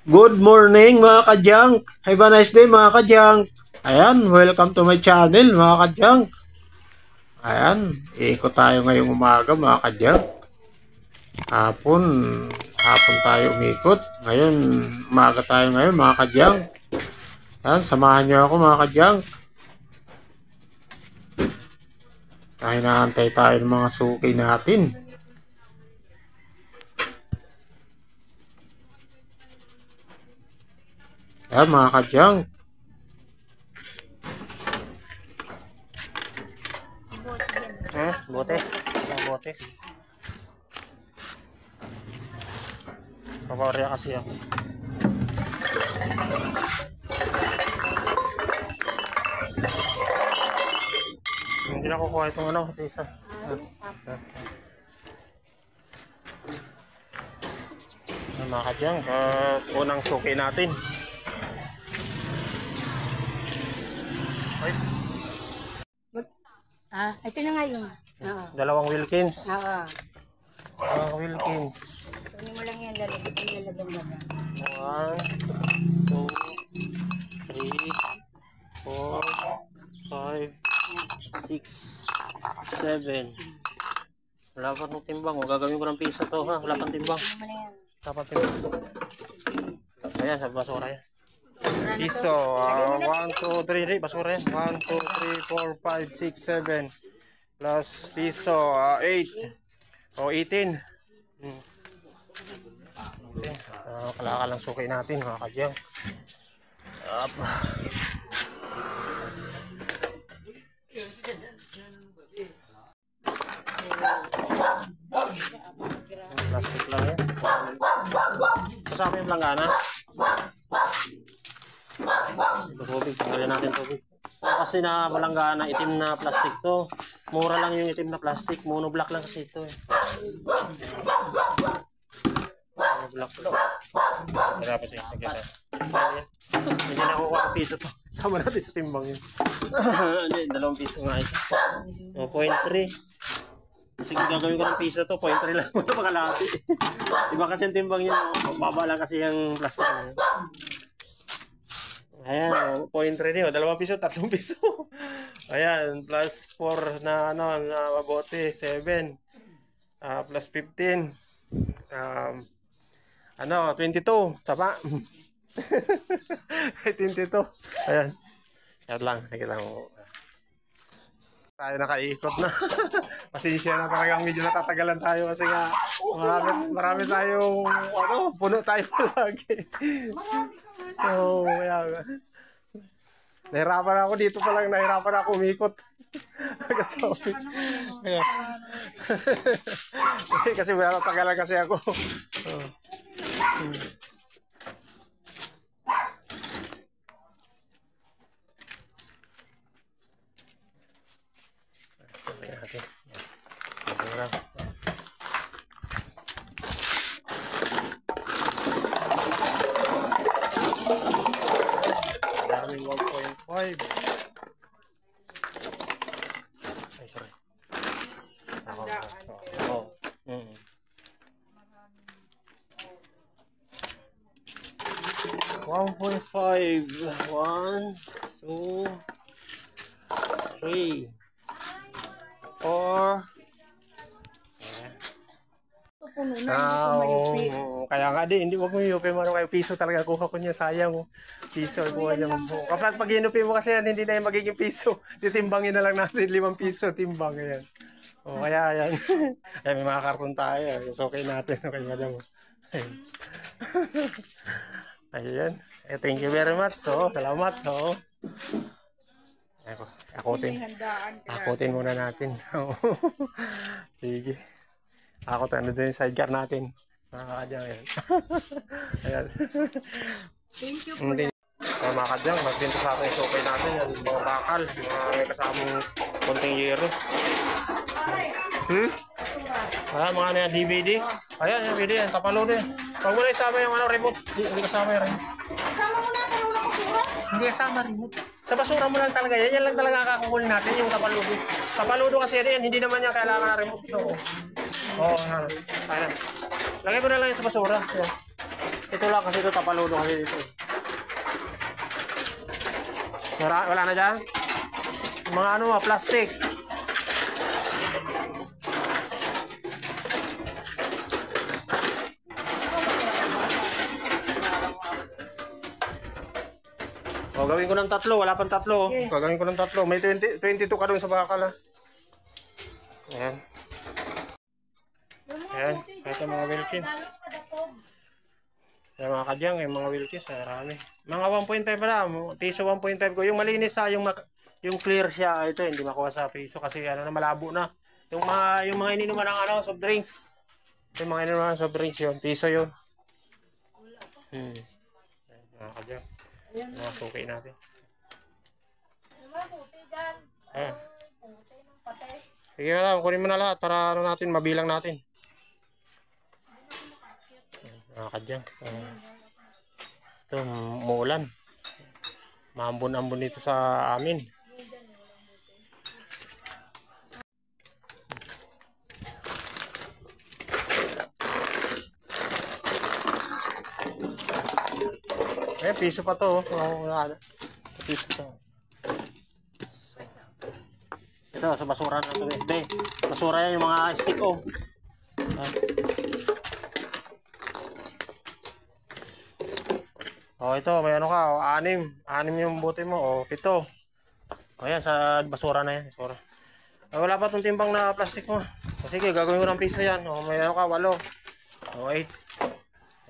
Good morning mga kadyang. Have a nice day mga kadyang. Ayan, welcome to my channel mga kadyang. Ayan, iikot tayo ngayong umaga mga kadyang. Hapon, hapon tayo umikot. Ngayon, umaga tayo ngayon mga kadyang. Ayan, samahan niyo ako mga kadyang. Dahil naantay tayo ng mga suki natin. Ayan mga kadyang. Bote. Bote. Papawarya kasi ako. Hindi na kukuha itong ano, isa. Mga kadyang, unang suki natin. Ay. Ito na nga yun. Oo. Dalawang Wilkins. Oo. Dalawang Wilkins. Kunin mo lang yan, lalagyan mo lang. 1, 2, 3, 4, 5, 6, 7. Wala pa ng timbang. Gagawin ko ng piso to ha. Wala pang timbang. Wala pang timbang to. Ayan, sa basura yan. Piso. 1, 2, 3. Basura yan. 1, 2, 3, 4, 5, 6, 7. Plus piso. 8. O 18. Okay. Kalakal lang suki natin mga kadyang. Up. Plastic lang yan. Kasama yung langgana. Tubig, tanggalin natin tubig. Kasi na malanggana, itim na plastic to. Mura lang yung itim na plastic. Monoblock lang kasi ito eh. Monoblock to. Kaya pa siya. Hindi na kukuha ang piso to. Sama natin sa timbang yun. Hindi, 2 piso nga ito. 0.3. Sige, gagawin ko ng piso to. 0.3 lang muna makalati. Iba kasi ang timbang yun. Baba lang kasi yung plastic na yun. Ayan, 0.3 din. 2 piso, 3 piso. Ayan, plus 4 na ano, na mabote, 7. Plus 15. 22. Tama. 22. Ayan. Yan lang. Sige lang. Tayo nakaikot na. Pasensya na talagang medyo natatagalan tayo kasi nga marami tayong puno tayo palagi. So, kaya nahirapan ako dito pa lang, nahirapan ako umikot. Kasi natagalan kasi ako. Sabay natin. Yan. Daming 1.5. Ay, sorry. Oh. 1.5. 1, 2, 3. 4. Kaya nga di, hindi wag mo iupi mo kayo piso talaga kuha ko niya, sayang piso kuha niya mo. Kapag pag inupi mo kasi yan, hindi na yung magiging piso. Titimbangin na lang natin 5 piso timbang yan. O kaya yan. Ay, may mga karton tayo. So okay natin okay madam. Ayan. Thank you very much. So, salamat. So, akutin muna natin. Sige. Ako ano din yung sidecar natin. Nakakadyan yan. Ayan. Thank you po. Mga kadyang, magbinto sa atin yung sukay natin. Yan, mga bakal. May kasamang konting yero. Ayan, mga ano yan, DVD. Ayan, yung DVD yan, kapalo din. Pag mo na isama yung remote, hindi kasama yung remote. Kasama mo na, pero wala basura. Hindi kasama remote. Sa basura mo lang talaga yan. Yan lang talaga kakakunin natin, yung kapaludo. Kapaludo kasi yan, hindi naman niya kailangan na remote. So, ayan. Lagay ko na lang yan sa basura. Ayan. Ito lang kasi ito tapaludo kasi dito. Wala na dyan? Mga ano, plastic. O, gawin ko ng 3. Wala pang 3. Okay. Gagawin ko ng 3. May 22 ka doon sa bakal, ha. Ayan. Ayan. Ito mga Wilkins. Ayan mga kadyang. Yung mga Wilkins. Marami. Mga 1.5 pala. Piso 1.5 ko. Yung malinis, ha. Yung clear siya. Ito, hindi makuha sa piso. Kasi ano na, malabo na. Yung mga ininuman ng ano, soft drinks. Yung mga ininuman ng soft drinks yun. Piso yun. Ayan, mga kadyang. Mga suki natin. Ayan. Sige na lang, kunin mo na lahat para ano natin, mabilang natin. Mga kadyang. Ito, muulan. Maambon-ambon dito sa amin. Piso pa to. Piso to. Ito, sa basura na ito. Hindi, basura yan yung mga stick, oh. Oh, ito, may ano ka, oh, 6 yung bote mo, oh, 7. Oh, yan, sa basura na yan. Basura. Wala pa itong timbang na plastic mo. Oh, sige, gagawin ko ng piso yan. Oh, may ano ka, 8. Oh, 8.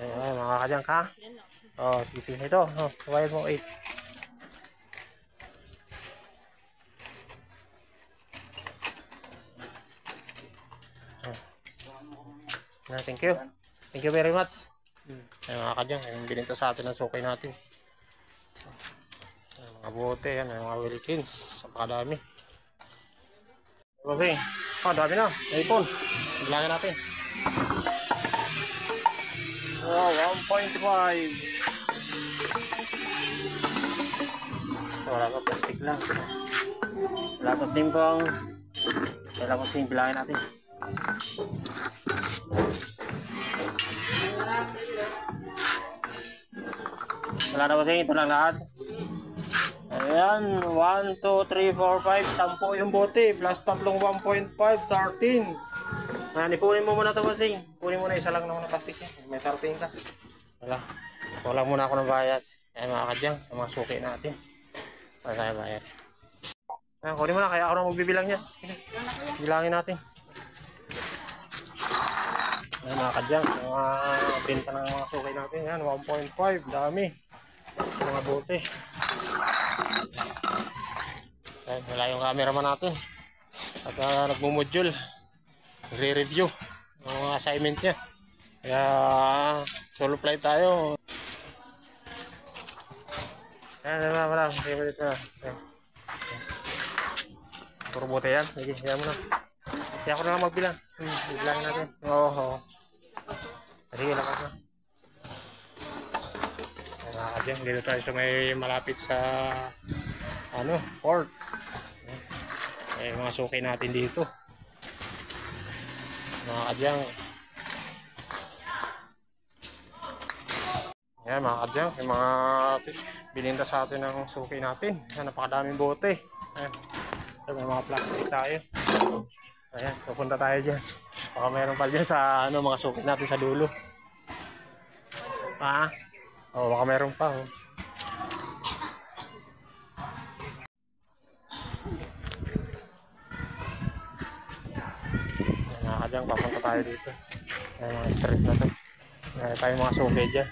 Ayan, mga kadyang ka. Oh, sige. Ito, oh, bayad mo 8. Thank you. Thank you very much. Ayan mga kadyang, yung bininta sa atin ng sukay natin. Ayan, mga bote, yan, mga Wilkins. Napakadami. Okay. Dami na. Ipon. Bilangin natin. Oh, 1.5. Wala pa, plastic lang. Wala pa timbang. Kailangan ko siyang bilangin natin. Wala na ba siya? Ito lang lahat. Ayan, 1, 2, 3, 4, 5, 10 yung bote. Plus tatlong 1.5, 13. Ayan, ipunin mo muna ito ba siya? Ipunin mo na isa lang naman ng plastic niya. May 13 ka. Wala muna ako ng bayad. Ayan mga kadyang, ang mga suki natin. Wala tayo bayad. Ayan, kunin mo na. Kaya ako na magbibilang niya. Bilangin natin. Ayan mga kadyang, mga benta ng mga suki natin. Ayan, 1.5. Dami. Mga bote. Ayan, wala yung cameraman natin. At nagmumodule. Nagre-review ng mga assignment niya. Kaya solo flight tayo. Ayan, wala. Sige mo dito na. Puro bote yan. Sige, kaya mo na. Kaya ako na lang magbilang. Bilangin natin. Oo. Sige, lakas na. Mga kadyang, dito tayo sa may malapit sa port. Mga suki natin dito. Mga kadyang. Ayan mga kadyang, yung mga bininta sa atin ng suki natin. Ayan, napakadaming bote. Ayan, may mga plastic tayo. Ayan, pupunta tayo dyan. Baka mayroon pa dyan sa mga suki natin sa dulo. Baka mayroon pa. Mga kadyang, papunta tayo dito. Ayan, mga street na to. Ayan tayo mga suki dyan.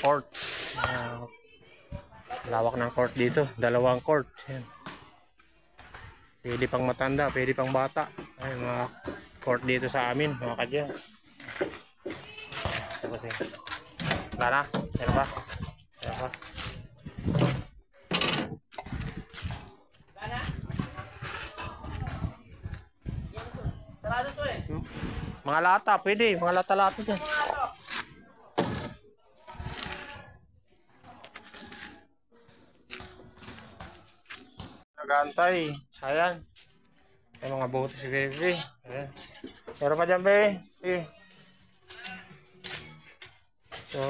Court. Lawak ng court dito. 2 court. Ayan. Pwede pang matanda, pwede pang bata. Ayan, mga court dito sa amin, mga kadyang. Wala na? Meron pa? Meron pa? Sarado to eh. Mga lata, pwede. Mga lata-lata dyan. Nagantay. Ayan. May mga bote si Bebe. Ayan. Meron pa dyan, Bebe. Sige. So,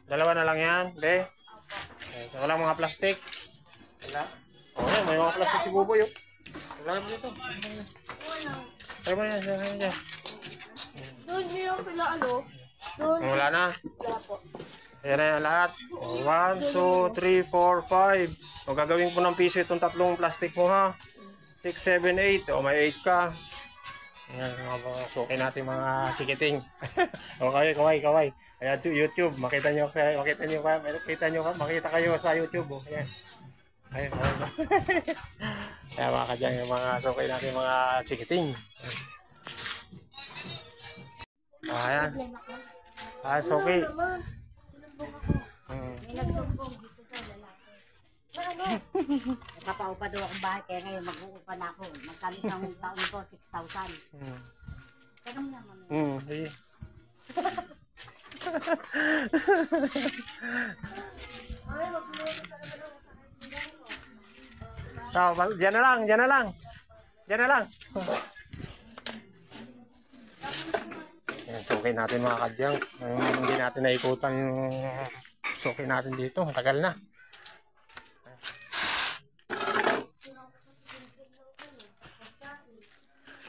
dalawa na lang yan, be. So, wala mga plastic. Wala. Oh, may mga plastic si Buboy. Wala mo dito. Ay mo yan, yan. Doon niyo yung pila ano? Doon. Wala na. Wala po. Ayan na yan lahat. 1, 2, 3, 4, 5. O gagawin ko ng piso itong tatlong plastic mo ha. 6, 7, 8. O may 8 ka. Ayan, suki natin mga chikiting. Okay, kaway. Ayan, YouTube. Makita nyo kayo sa YouTube. O. Ayan. Ayan. Ayan mga kadyang, yung mga suki natin mga chikiting. Ayan. Ayan, suki. May nagsumbong dito sa lalaki. Napapaupa daw akong bahay kaya ngayon mag-uupa na ako. Magkano isang taon ko? 6,000. Tanong naman. Sige. Diyan na lang. Suki natin mga kadyang. Hindi natin naikutan yung suki natin dito. Tagal na.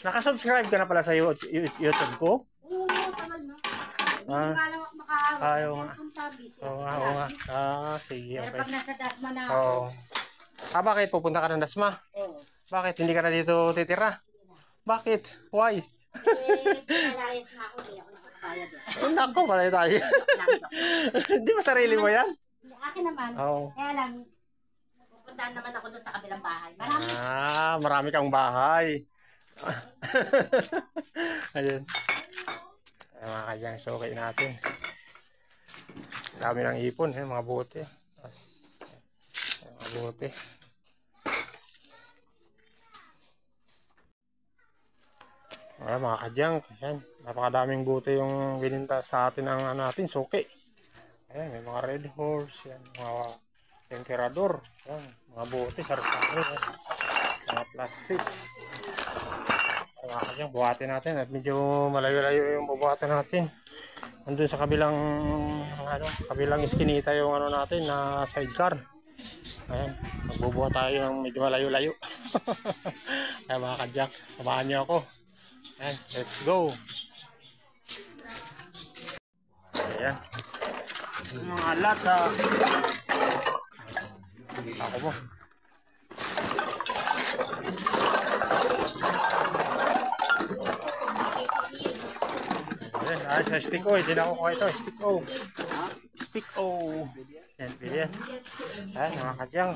Nakasubscribe ka na pala sa YouTube ko? Oo, tagal na. Hindi ko lang ako makahawak. Ayaw nga. Oo nga. Sige. Pero Okay. pag nasa Dasma na ako. Oo. Bakit? Pupunta ka ng Dasma? Oo. Bakit? Hindi ka na dito titira? Bakit? Why? Pinalayas na ako. Hindi ako nakakabayad. Nako, pala tayo. Hindi ba sarili mo yan? Akin naman. Oo. Kaya lang, pupuntahan naman ako doon sa kabilang bahay. Marami. Marami kang bahay. Ayun. Mga kadyang sukay natin. Dami ng ipon, mga bote. Mga bote. Mga kadyang, yan. Napakadaming bote yung bininta sa atin ng natin, suki. Ayan, may mga red horse, yan, mga temperador, yan, mga bote, sarsari, mga plastic. Mga kadyang, buhatin natin at medyo malayo-layo yung bubuhatin natin. Andun sa kabilang iskinita yung natin na sidecar. Ayan, magbubuhat tayo ng medyo malayo-layo. Ayan mga kadyang, samahan niyo ako. Ayan, let's go. Ayan. Mga lata. Ako mo. Ayan, sa stick O. Hindi na ako kuha ito. Stick O. Ayan, pili yan. Ayan, mga kadyang.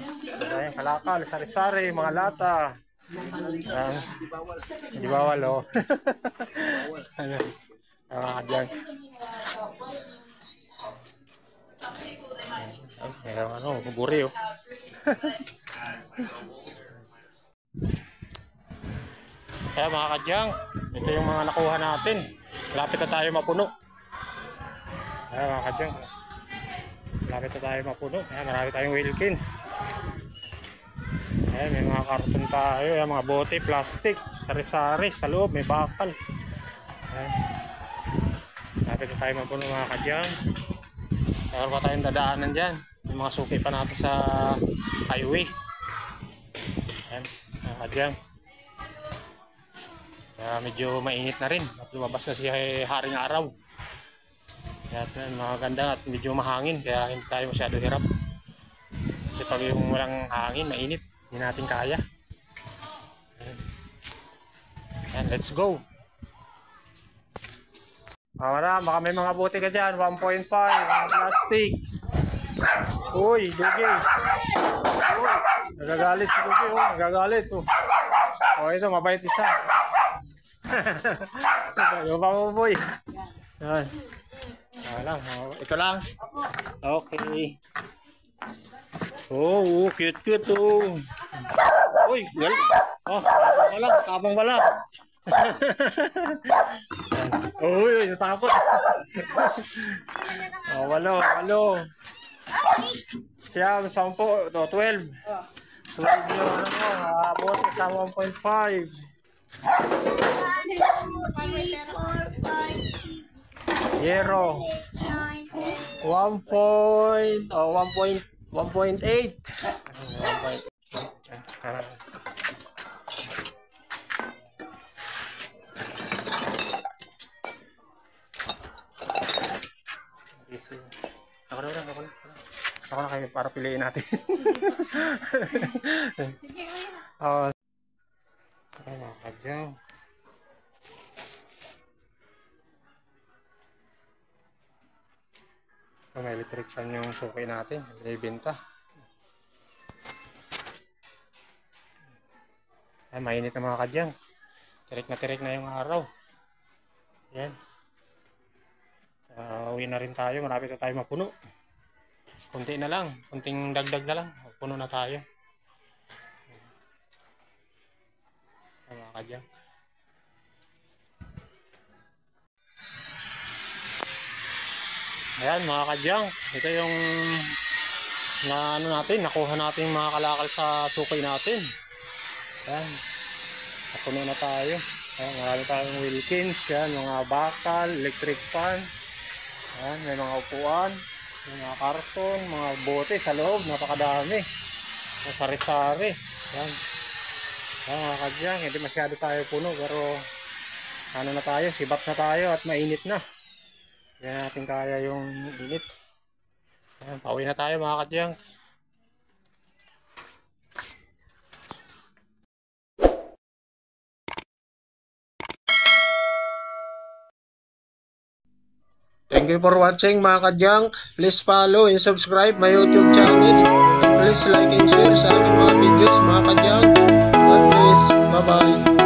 Ayan, kalakal, sari-sari, mga lata. Ayan. Hindi bawal, o. Ayan, mga kadyang. Ayan, buri, o. Kaya mga kadyang, ito yung mga nakuha natin. Lapit na tayo mapuno. Kaya mga kadyang, lapit na tayo mapuno. Kaya marami tayong Wilkins. Kaya may mga karton tayo. Kaya mga bote, plastic, sari-sari sa loob, may bakal. Kaya lapit na tayo mapuno mga kadyang. Kaya pa tayong dadaanan dyan. May mga suki pa natin sa highway. Kaya mga kadyang. Medyo mainit na rin at lumabas na si Haring Araw. Kaya maganda at medyo mahangin kaya hindi tayo masyado hirap. Kasi pag yung walang hangin, mainit, hindi natin kaya. Ayan, let's go. Baka may mga bote ka dyan, 1.5, mga plastic. Uy, Dugi. Uy, nagagalit si Dugi, nagagalit. Ito, mabait isa. Yung pamuboy. Yan. Lang. Ito lang. Okay. Oh, cute. Uy, galit. Tabang wala. Uy, natakot. Walo. Siyam, 10, 12. 12 yung abot sa 1.5. 3, 4, 5. Zero. 1 point. Oh, 1.8. 1.8. Ako na kayo para piliin natin. Oh, ay mga kadyang. May electric fan yung suki natin. Binibenta. Ay, mainit na mga kadyang. Tirik na yung araw. Yan. Uwi na rin tayo. Marami na tayo mapuno. Kunti na lang. Kunting dagdag na lang. Puno na tayo. Ay, mga kadyang. Ayan mga kadyang, ito yung nakuha natin mga kalakal sa sukay natin. Ayan, napuno na tayo. Ayan, marami tayong Wilkins, yan, mga bakal, electric fan. Ayan, may mga upuan, may mga karton, mga bote sa loob, napakadami. Mga sari-sari. Ayan. Ayan mga kadyang, hindi masyado tayo puno pero ano na tayo, sibat na tayo at mainit na. Hindi natin kaya yung init. Ayan, pauwi na tayo mga kadyang. Thank you for watching mga kadyang. Please follow and subscribe my YouTube channel. And please like and share sa aking mga videos mga kadyang. God bless. Bye bye.